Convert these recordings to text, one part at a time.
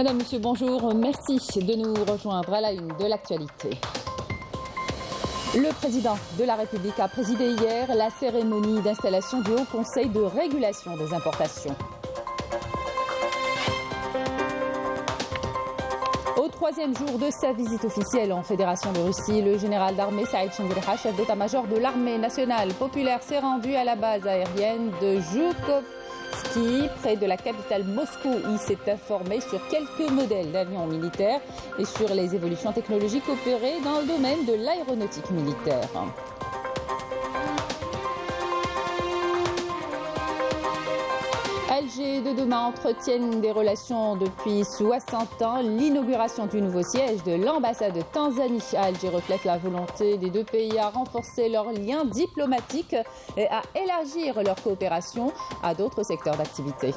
Madame, Monsieur, bonjour. Merci de nous rejoindre à la une de l'actualité. Le président de la République a présidé hier la cérémonie d'installation du Haut Conseil de régulation des importations. Au troisième jour de sa visite officielle en Fédération de Russie, le général d'armée Saïd Chengriha, chef d'état-major de l'armée nationale populaire, s'est rendu à la base aérienne de Joukovski, près de la capitale Moscou. Il s'est informé sur quelques modèles d'avions militaires et sur les évolutions technologiques opérées dans le domaine de l'aéronautique militaire. Alger et Dodoma entretiennent des relations depuis 60 ans. L'inauguration du nouveau siège de l'ambassade de Tanzanie à Alger reflète la volonté des deux pays à renforcer leurs liens diplomatiques et à élargir leur coopération à d'autres secteurs d'activité.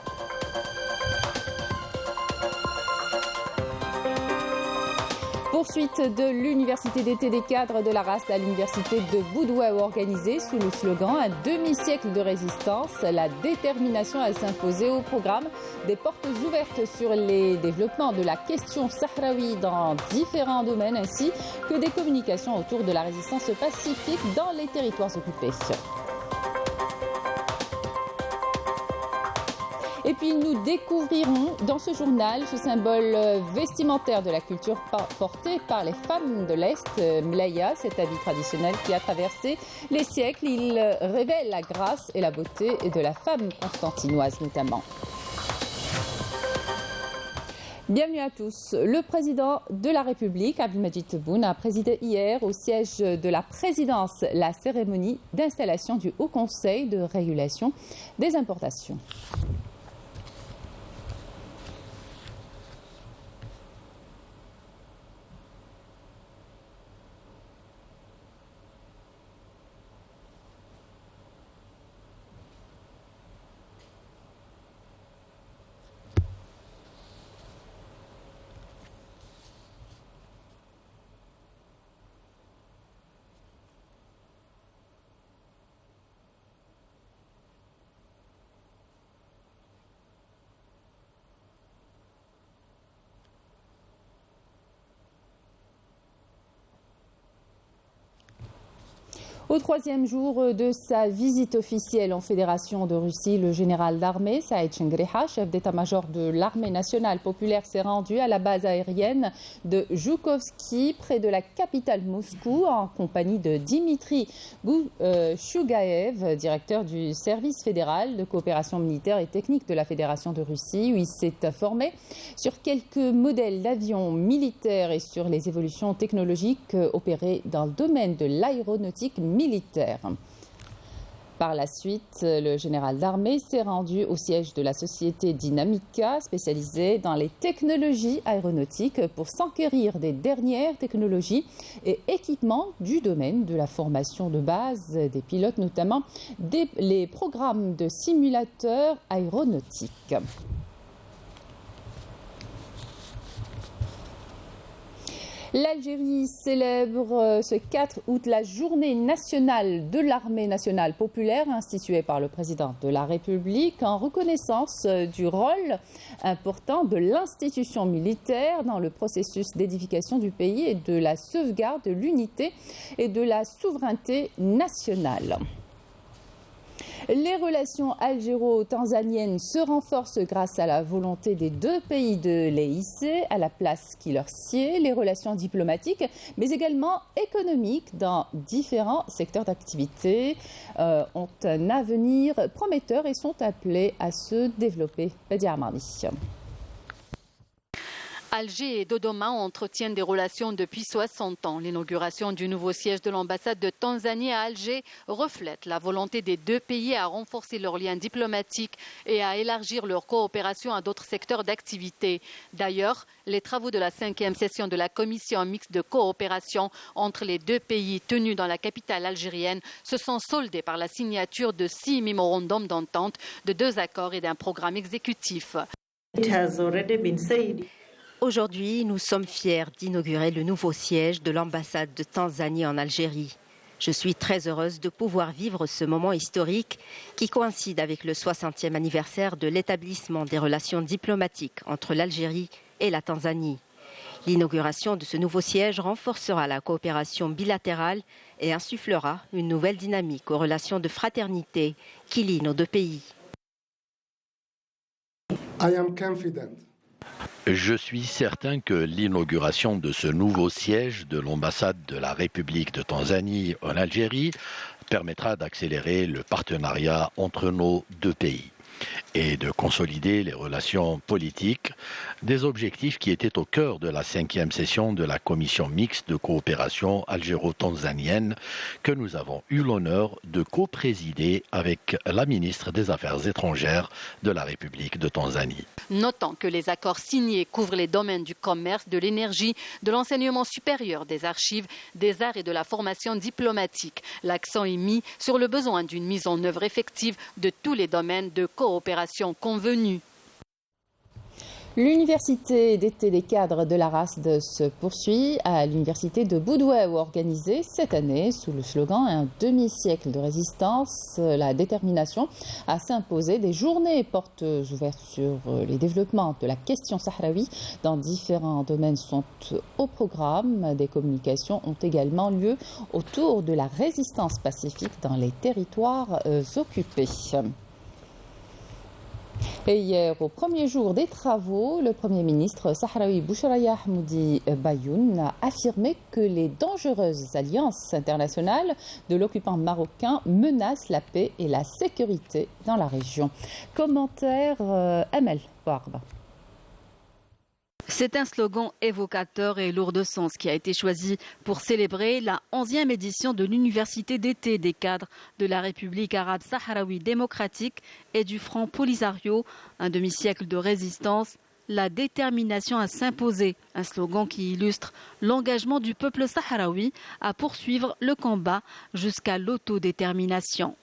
Poursuite de l'université d'été des cadres de la race à l'université de Boudouaou organisée sous le slogan « Un demi-siècle de résistance, la détermination à s'imposer » au programme des portes ouvertes sur les développements de la question sahraoui dans différents domaines ainsi que des communications autour de la résistance pacifique dans les territoires occupés. Et puis nous découvrirons dans ce journal ce symbole vestimentaire de la culture porté par les femmes de l'Est, Mlaya, cet habit traditionnel qui a traversé les siècles. Il révèle la grâce et la beauté de la femme constantinoise notamment. Bienvenue à tous. Le président de la République, Abdelmadjid Tebboune, a présidé hier au siège de la présidence la cérémonie d'installation du Haut Conseil de régulation des importations. Au troisième jour de sa visite officielle en Fédération de Russie, le général d'armée Saïd Chengriha, chef d'état-major de l'armée nationale populaire, s'est rendu à la base aérienne de Joukovski, près de la capitale Moscou, en compagnie de Dimitri Shugaev, directeur du service fédéral de coopération militaire et technique de la Fédération de Russie, où il s'est informé sur quelques modèles d'avions militaires et sur les évolutions technologiques opérées dans le domaine de l'aéronautique militaire. Par la suite, le général d'armée s'est rendu au siège de la société Dynamica, spécialisée dans les technologies aéronautiques, pour s'enquérir des dernières technologies et équipements du domaine de la formation de base des pilotes, notamment les programmes de simulateurs aéronautiques. L'Algérie célèbre ce 4 août la journée nationale de l'armée nationale populaire instituée par le président de la République en reconnaissance du rôle important de l'institution militaire dans le processus d'édification du pays et de la sauvegarde de l'unité et de la souveraineté nationale. Les relations algéro-tanzaniennes se renforcent grâce à la volonté des deux pays de les hisser à la place qui leur sied. Les relations diplomatiques, mais également économiques dans différents secteurs d'activité ont un avenir prometteur et sont appelés à se développer. Badi Armani. Alger et Dodoma entretiennent des relations depuis 60 ans. L'inauguration du nouveau siège de l'ambassade de Tanzanie à Alger reflète la volonté des deux pays à renforcer leurs liens diplomatiques et à élargir leur coopération à d'autres secteurs d'activité. D'ailleurs, les travaux de la 5e session de la commission mixte de coopération entre les deux pays tenus dans la capitale algérienne se sont soldés par la signature de 6 mémorandums d'entente, de 2 accords et d'un programme exécutif. Aujourd'hui, nous sommes fiers d'inaugurer le nouveau siège de l'ambassade de Tanzanie en Algérie. Je suis très heureuse de pouvoir vivre ce moment historique qui coïncide avec le 60e anniversaire de l'établissement des relations diplomatiques entre l'Algérie et la Tanzanie. L'inauguration de ce nouveau siège renforcera la coopération bilatérale et insufflera une nouvelle dynamique aux relations de fraternité qui lient nos deux pays. Je suis certain que l'inauguration de ce nouveau siège de l'ambassade de la République de Tanzanie en Algérie permettra d'accélérer le partenariat entre nos deux pays et de consolider les relations politiques, des objectifs qui étaient au cœur de la 5e session de la commission mixte de coopération algéro-tanzanienne que nous avons eu l'honneur de co-présider avec la ministre des Affaires étrangères de la République de Tanzanie. Notons que les accords signés couvrent les domaines du commerce, de l'énergie, de l'enseignement supérieur, des archives, des arts et de la formation diplomatique. L'accent est mis sur le besoin d'une mise en œuvre effective de tous les domaines de coopération convenus. L'université d'été des cadres de la RASD se poursuit à l'université de Boudoué, organisée cette année sous le slogan « Un demi-siècle de résistance, la détermination à s'imposer ». Des journées portes ouvertes sur les développements de la question sahraoui dans différents domaines sont au programme. Des communications ont également lieu autour de la résistance pacifique dans les territoires occupés. Et hier, au premier jour des travaux, le Premier ministre sahraoui Bouchraya Ahmoudi Bayoun a affirmé que les dangereuses alliances internationales de l'occupant marocain menacent la paix et la sécurité dans la région. Commentaire Amel Barba. C'est un slogan évocateur et lourd de sens qui a été choisi pour célébrer la 11e édition de l'Université d'été des cadres de la République arabe sahraoui démocratique et du Front Polisario, un demi-siècle de résistance, la détermination à s'imposer, un slogan qui illustre l'engagement du peuple sahraoui à poursuivre le combat jusqu'à l'autodétermination.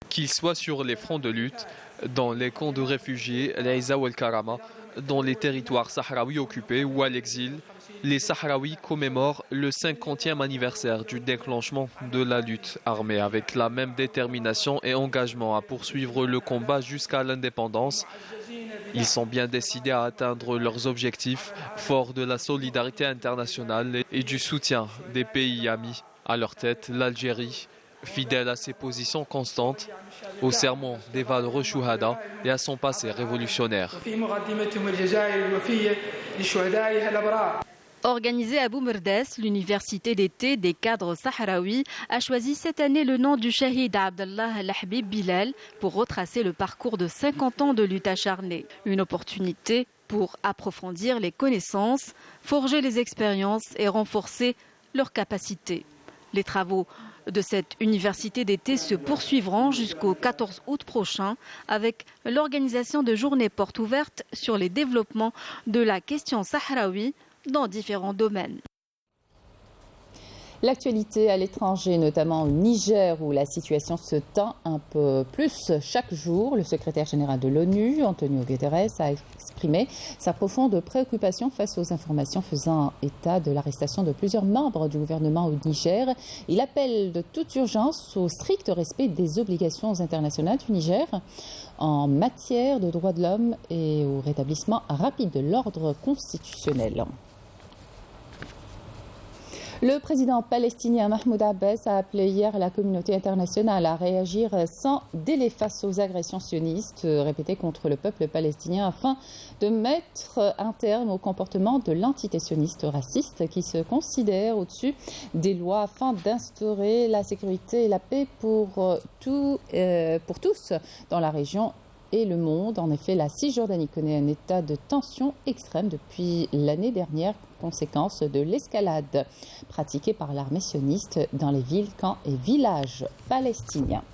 Qu'ils soient sur les fronts de lutte, dans les camps de réfugiés, l'Aïza ou el-Karama, dans les territoires sahraouis occupés ou à l'exil, les Sahraouis commémorent le 50e anniversaire du déclenchement de la lutte armée avec la même détermination et engagement à poursuivre le combat jusqu'à l'indépendance. Ils sont bien décidés à atteindre leurs objectifs, forts de la solidarité internationale et du soutien des pays amis. À leur tête, l'Algérie, fidèle à ses positions constantes, au serment des valeureux Chouhada et à son passé révolutionnaire. Organisée à Boumerdes, l'université d'été des cadres sahraouis a choisi cette année le nom du Shahid Abdallah Al-Habib Bilal pour retracer le parcours de 50 ans de lutte acharnée. Une opportunité pour approfondir les connaissances, forger les expériences et renforcer leurs capacités. Les travaux de cette université d'été se poursuivront jusqu'au 14 août prochain avec l'organisation de journées portes ouvertes sur les développements de la question sahraoui dans différents domaines. L'actualité à l'étranger, notamment au Niger, où la situation se tend un peu plus chaque jour. Le secrétaire général de l'ONU, Antonio Guterres, a exprimé sa profonde préoccupation face aux informations faisant état de l'arrestation de plusieurs membres du gouvernement au Niger. Il appelle de toute urgence au strict respect des obligations internationales du Niger en matière de droits de l'homme et au rétablissement rapide de l'ordre constitutionnel. Le président palestinien Mahmoud Abbas a appelé hier la communauté internationale à réagir sans délai face aux agressions sionistes répétées contre le peuple palestinien afin de mettre un terme au comportement de l'entité sioniste raciste qui se considère au-dessus des lois afin d'instaurer la sécurité et la paix pour tous dans la région et le monde. En effet, la Cisjordanie connaît un état de tension extrême depuis l'année dernière, conséquence de l'escalade pratiquée par l'armée sioniste dans les villes, camps et villages palestiniens.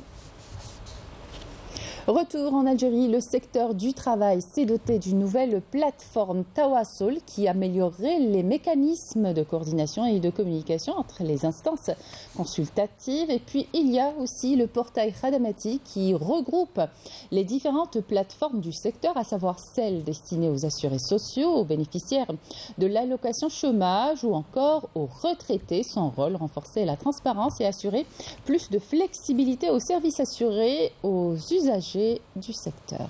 Retour en Algérie, le secteur du travail s'est doté d'une nouvelle plateforme Tawassul qui améliorerait les mécanismes de coordination et de communication entre les instances consultatives. Et puis il y a aussi le portail Khadamati qui regroupe les différentes plateformes du secteur, à savoir celles destinées aux assurés sociaux, aux bénéficiaires de l'allocation chômage ou encore aux retraités. Son rôle, renforcer la transparence et assurer plus de flexibilité aux services assurés aux usagers du secteur.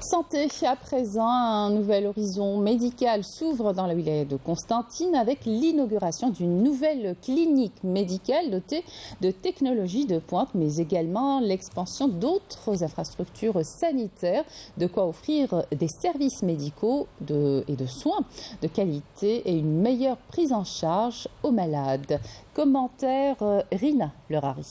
Santé, à présent, un nouvel horizon médical s'ouvre dans la wilaya de Constantine avec l'inauguration d'une nouvelle clinique médicale dotée de technologies de pointe, mais également l'expansion d'autres infrastructures sanitaires, de quoi offrir des services médicaux et de soins de qualité et une meilleure prise en charge aux malades. Commentaire Rina Lerari.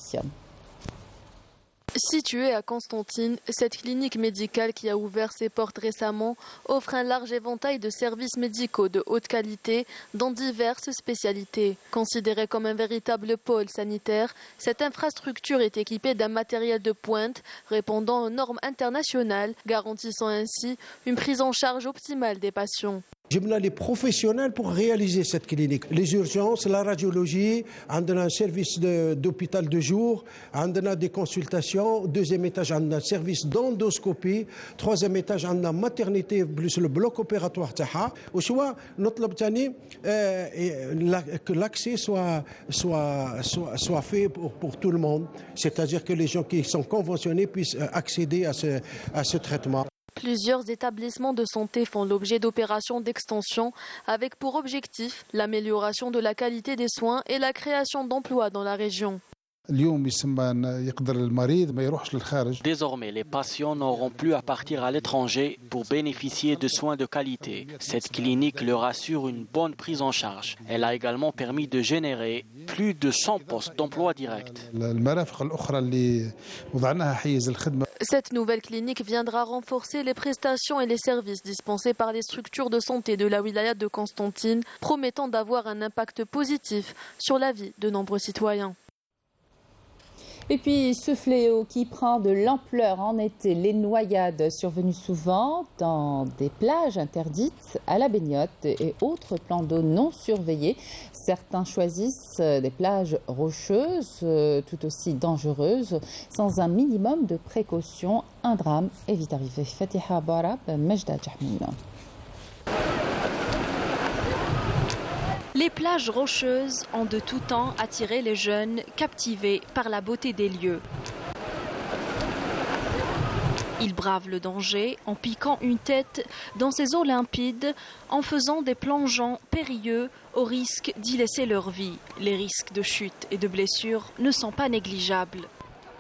Située à Constantine, cette clinique médicale qui a ouvert ses portes récemment offre un large éventail de services médicaux de haute qualité dans diverses spécialités. Considérée comme un véritable pôle sanitaire, cette infrastructure est équipée d'un matériel de pointe répondant aux normes internationales, garantissant ainsi une prise en charge optimale des patients. جبنا les professionnels pour réaliser cette clinique. Les urgences, la radiologie, on a un service d'hôpital de jour, on a des consultations. Deuxième étage, on a un service d'endoscopie. Troisième étage, on a maternité plus le bloc opératoire تاعها. وشوا نطلب ثاني que l'accès soit fait pour tout le monde. C'est-à-dire que les gens qui sont conventionnés puissent accéder à ce traitement. Plusieurs établissements de santé font l'objet d'opérations d'extension avec pour objectif l'amélioration de la qualité des soins et la création d'emplois dans la région. Désormais, les patients n'auront plus à partir à l'étranger pour bénéficier de soins de qualité. Cette clinique leur assure une bonne prise en charge. Elle a également permis de générer plus de 100 postes d'emploi directs. Cette nouvelle clinique viendra renforcer les prestations et les services dispensés par les structures de santé de la wilaya de Constantine, promettant d'avoir un impact positif sur la vie de nombreux citoyens. Et puis ce fléau qui prend de l'ampleur en été, les noyades survenues souvent dans des plages interdites à la baignade et autres plans d'eau non surveillés. Certains choisissent des plages rocheuses, tout aussi dangereuses, sans un minimum de précaution. Un drame est vite arrivé. Fatiha Barab, Majda Jahmoun. Les plages rocheuses ont de tout temps attiré les jeunes, captivés par la beauté des lieux. Ils bravent le danger en piquant une tête dans ces eaux limpides, en faisant des plongeons périlleux au risque d'y laisser leur vie. Les risques de chute et de blessures ne sont pas négligeables.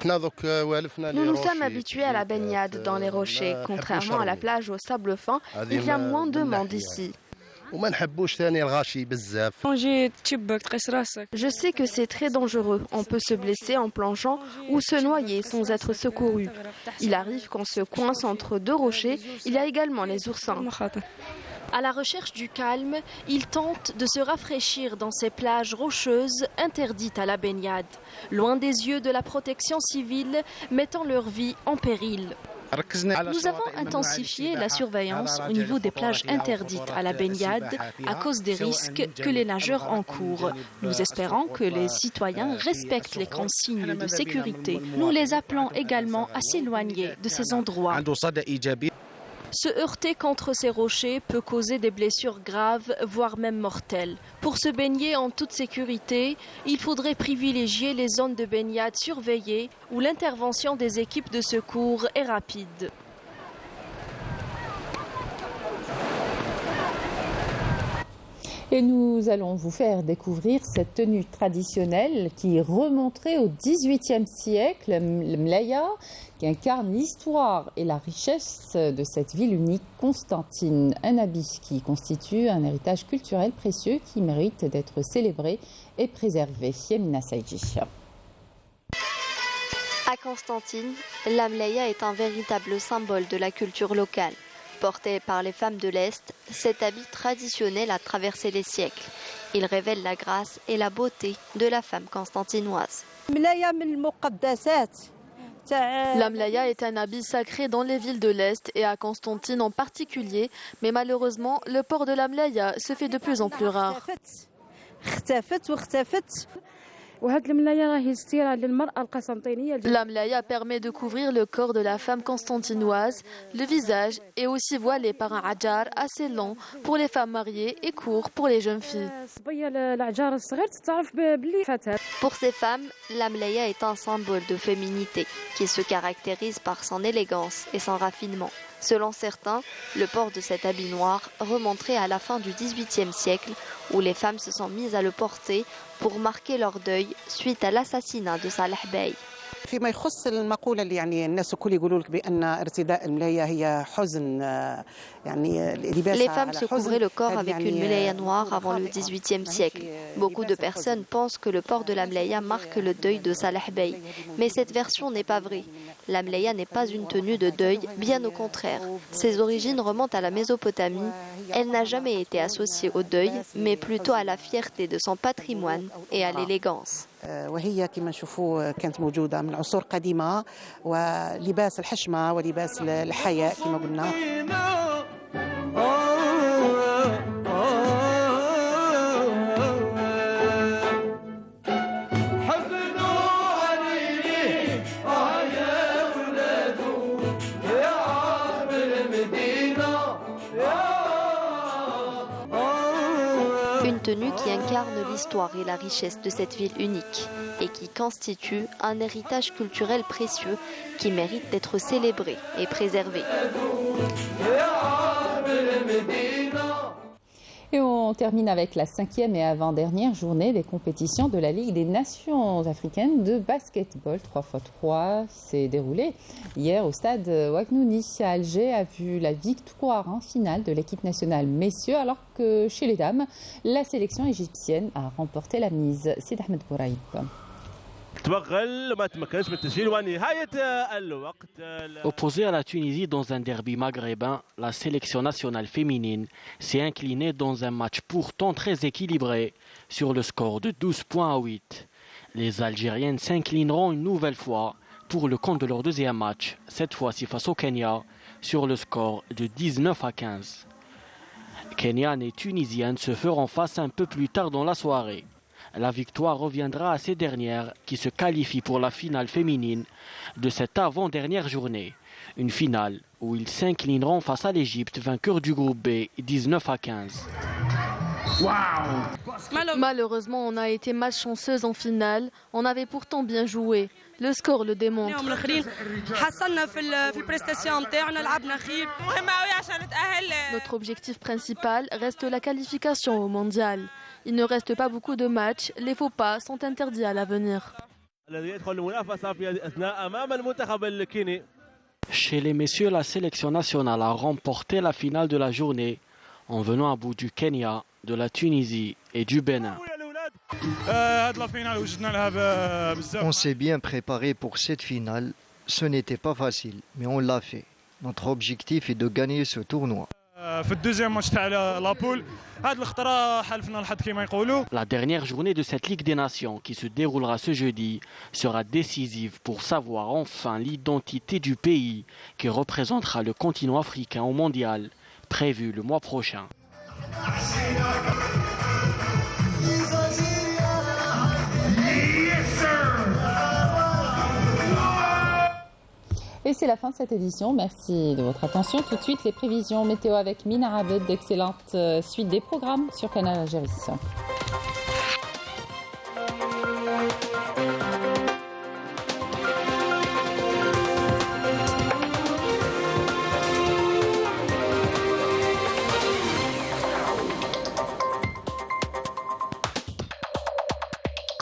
Nous nous sommes habitués à la baignade dans les rochers. Contrairement à la plage au sable fin, il y a moins de monde ici. Je sais que c'est très dangereux. On peut se blesser en plongeant ou se noyer sans être secouru. Il arrive qu'on se coince entre deux rochers. Il y a également les oursins. À la recherche du calme, ils tentent de se rafraîchir dans ces plages rocheuses interdites à la baignade, loin des yeux de la protection civile, mettant leur vie en péril. Nous avons intensifié la surveillance au niveau des plages interdites à la baignade à cause des risques que les nageurs encourent. Nous espérons que les citoyens respectent les consignes de sécurité. Nous les appelons également à s'éloigner de ces endroits. Se heurter contre ces rochers peut causer des blessures graves, voire même mortelles. Pour se baigner en toute sécurité, il faudrait privilégier les zones de baignade surveillées où l'intervention des équipes de secours est rapide. Et nous allons vous faire découvrir cette tenue traditionnelle qui remonterait au XVIIIe siècle, le mlaya, qui incarne l'histoire et la richesse de cette ville unique, Constantine. Un habit qui constitue un héritage culturel précieux qui mérite d'être célébré et préservé. Yemina Saïdji. À Constantine, la mlaya est un véritable symbole de la culture locale. Porté par les femmes de l'Est, cet habit traditionnel a traversé les siècles. Il révèle la grâce et la beauté de la femme constantinoise. La mlaya est un habit sacré dans les villes de l'Est et à Constantine en particulier, mais malheureusement, le port de la mlaya se fait de plus en plus rare. La mlaya permet de couvrir le corps de la femme constantinoise, le visage est aussi voilé par un adjar assez long pour les femmes mariées et court pour les jeunes filles. Pour ces femmes, la mlaya est un symbole de féminité qui se caractérise par son élégance et son raffinement. Selon certains, le port de cet habit noir remonterait à la fin du XVIIIe siècle, où les femmes se sont mises à le porter pour marquer leur deuil suite à l'assassinat de Salah Bey. فيما يخص المقولة اللي يعني الناس الكل يقولوا لك بأن ارتداء الملاية هي حزن يعني لباسها. Les femmes se couvraient le corps avec une mlaya noire avant le XVIIIe siècle. Beaucoup de personnes pensent que le port de la mlaya marque le deuil de Salah Bey. Mais cette version n'est pas vraie. La mlaya n'est pas une tenue de deuil, bien au contraire. Ses origines remontent à la Mésopotamie. Elle n'a jamais été associée au deuil, mais plutôt à la fierté de son patrimoine et à l'élégance. وهي كما نشوفوا كانت موجودة من عصور قديمة ولباس الحشمة ولباس الحياء كما قلنا. Une tenue qui incarne l'histoire et la richesse de cette ville unique et qui constitue un héritage culturel précieux qui mérite d'être célébré et préservé. Et on termine avec la 5e et avant-dernière journée des compétitions de la Ligue des Nations africaines de basketball 3x3 s'est déroulée hier au stade Ouagnouni à Alger, a vu la victoire en finale de l'équipe nationale messieurs, alors que chez les dames, la sélection égyptienne a remporté la mise. Sid Ahmed Bouraïb. Opposée à la Tunisie dans un derby maghrébin, la sélection nationale féminine s'est inclinée dans un match pourtant très équilibré sur le score de 12 points à 8. Les Algériennes s'inclineront une nouvelle fois pour le compte de leur deuxième match, cette fois-ci face au Kenya, sur le score de 19 à 15. Kenyanes et Tunisiennes se feront face un peu plus tard dans la soirée. La victoire reviendra à ces dernières qui se qualifient pour la finale féminine de cette avant-dernière journée. Une finale où ils s'inclineront face à l'Égypte, vainqueur du groupe B, 19 à 15. Malheureusement, on a été malchanceuse en finale. On avait pourtant bien joué. Le score le démontre. Notre objectif principal reste la qualification au mondial. Il ne reste pas beaucoup de matchs. Les faux pas sont interdits à l'avenir. Chez les messieurs, la sélection nationale a remporté la finale de la journée en venant à bout du Kenya, de la Tunisie et du Bénin. On s'est bien préparé pour cette finale. Ce n'était pas facile, mais on l'a fait. Notre objectif est de gagner ce tournoi. La dernière journée de cette Ligue des Nations, qui se déroulera ce jeudi, sera décisive pour savoir enfin l'identité du pays qui représentera le continent africain au mondial, prévu le mois prochain. Et c'est la fin de cette édition. Merci de votre attention. Tout de suite, les prévisions météo avec Mina Abed. D'excellentes suites des programmes sur Canal Algérie.